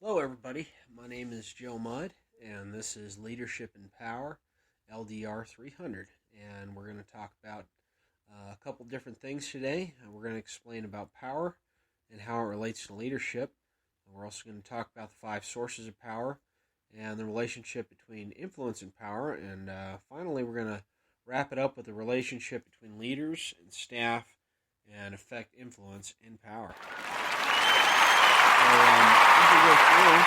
Hello, everybody. My name is Joe Mudd, and this is Leadership and Power LDR 300. And we're going to talk about a couple different things today. We're going to explain about power and how it relates to leadership. We're also going to talk about the 5 sources of power and the relationship between influence and power. And finally, we're going to wrap it up with the relationship between leaders and staff and affect influence and power. As we go through,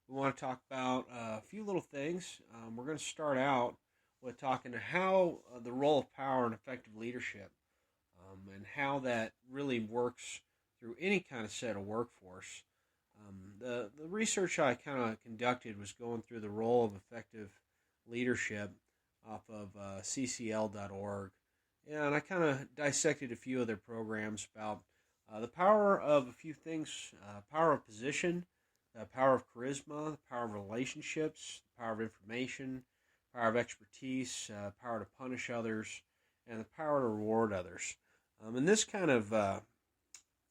we want to talk about a few little things. We're going to start out with talking to how the role of power and effective leadership and how that really works through any kind of set of workforce. The research I kind of conducted was going through the role of effective leadership off of ccl.org, and I kind of dissected a few of their programs about the power of a few things: power of position, the power of charisma, the power of relationships, the power of information, power of expertise, power to punish others, and the power to reward others. In this kind of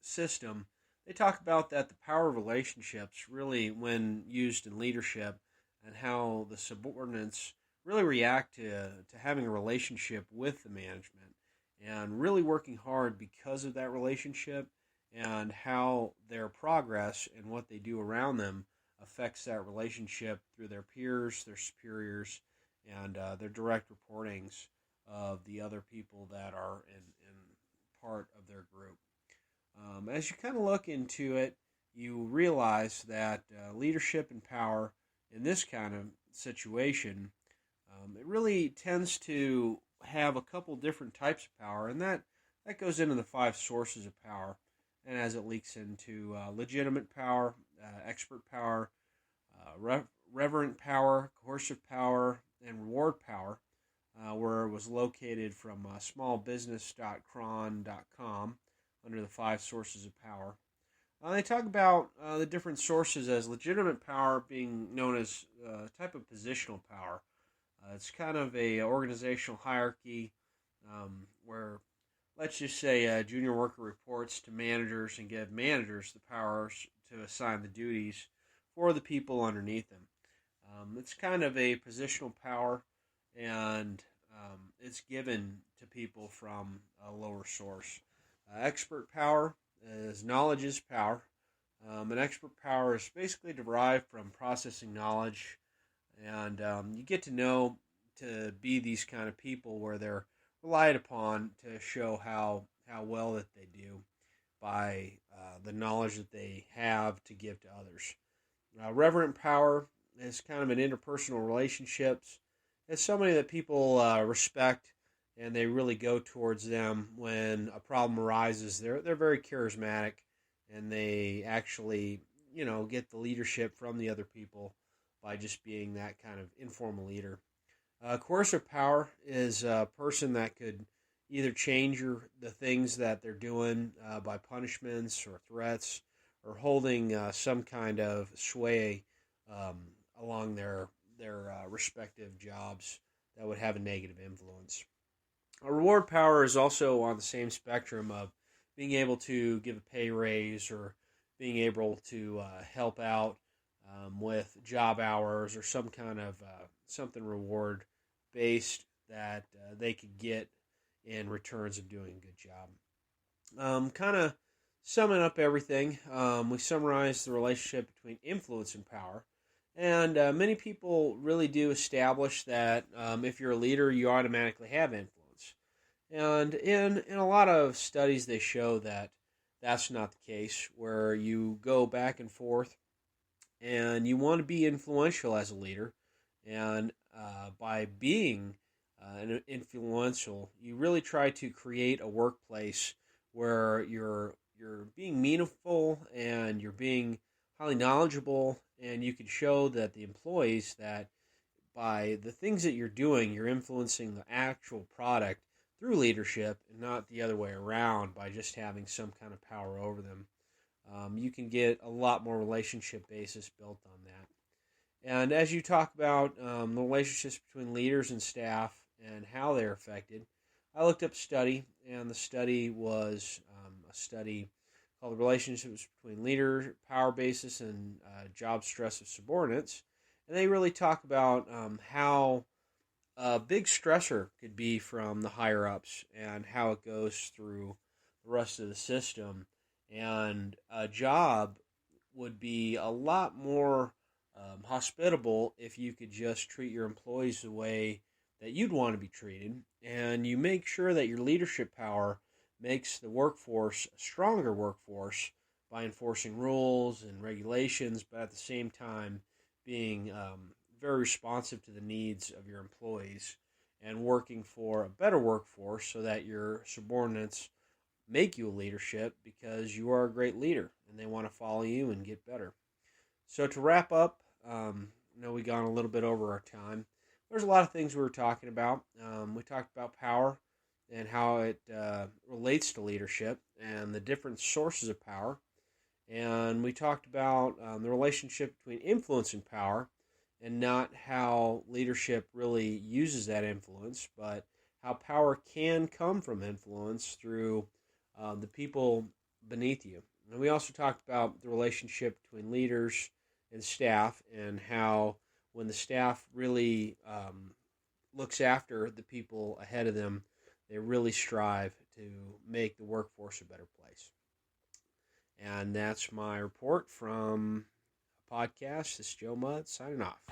system, they talk about that the power of relationships really, when used in leadership, and how the subordinates really react to having a relationship with the management and really working hard because of that relationship, and how their progress and what they do around them affects that relationship through their peers, their superiors, and their direct reportings of the other people that are in part of their group. As you kind of look into it, you realize that leadership and power in this kind of situation, it really tends to have a couple different types of power, and that goes into the 5 sources of power, and as it leaks into legitimate power, expert power, reverent power, coercive power, and reward power, where it was located from smallbusiness.cron.com under the 5 sources of power. They talk about the different sources as legitimate power being known as a type of positional power. It's kind of a organizational hierarchy where, let's just say, a junior worker reports to managers and give managers the powers to assign the duties for the people underneath them. It's kind of a positional power, and it's given to people from a lower source. Expert power is knowledge is power. And expert power is basically derived from processing knowledge, and you get to know to be these kind of people where they're relied upon to show how well that they do by the knowledge that they have to give to others. Reverent power is kind of an interpersonal relationships. It's somebody that people respect, and they really go towards them when a problem arises. They're very charismatic, and they actually get the leadership from the other people by just being that kind of informal leader. Coercive power is a person that could either change the things that they're doing by punishments or threats, or holding some kind of sway along their respective jobs that would have a negative influence. A reward power is also on the same spectrum of being able to give a pay raise, or being able to help out with job hours, or some kind of something reward based that they could get in returns of doing a good job. Kind of summing up everything, we summarized the relationship between influence and power. And many people really do establish that if you're a leader, you automatically have influence. And in a lot of studies, they show that that's not the case, where you go back and forth, and you want to be influential as a leader. And by being influential, you really try to create a workplace where you're being meaningful, and you're being highly knowledgeable, and you can show that the employees that by the things that you're doing, you're influencing the actual product through leadership, and not the other way around by just having some kind of power over them. You can get a lot more relationship basis built on that. And as you talk about the relationships between leaders and staff and how they're affected, I looked up a study, and the study was a study called Relationships Between Leader, Power Basis, and Job Stress of Subordinates. And they really talk about how a big stressor could be from the higher ups and how it goes through the rest of the system. And a job would be a lot more hospitable if you could just treat your employees the way that you'd want to be treated. And you make sure that your leadership power makes the workforce a stronger workforce by enforcing rules and regulations, but at the same time being very responsive to the needs of your employees and working for a better workforce so that your subordinates make you a leadership because you are a great leader and they want to follow you and get better. So to wrap up, I know we gone a little bit over our time. There's a lot of things we were talking about. We talked about power and how it relates to leadership and the different sources of power. And we talked about the relationship between influence and power, and not how leadership really uses that influence, but how power can come from influence through the people beneath you. And we also talked about the relationship between leaders and staff, and how when the staff really looks after the people ahead of them, they really strive to make the workforce a better place. And that's my report from a podcast. This is Joe Mudd signing off.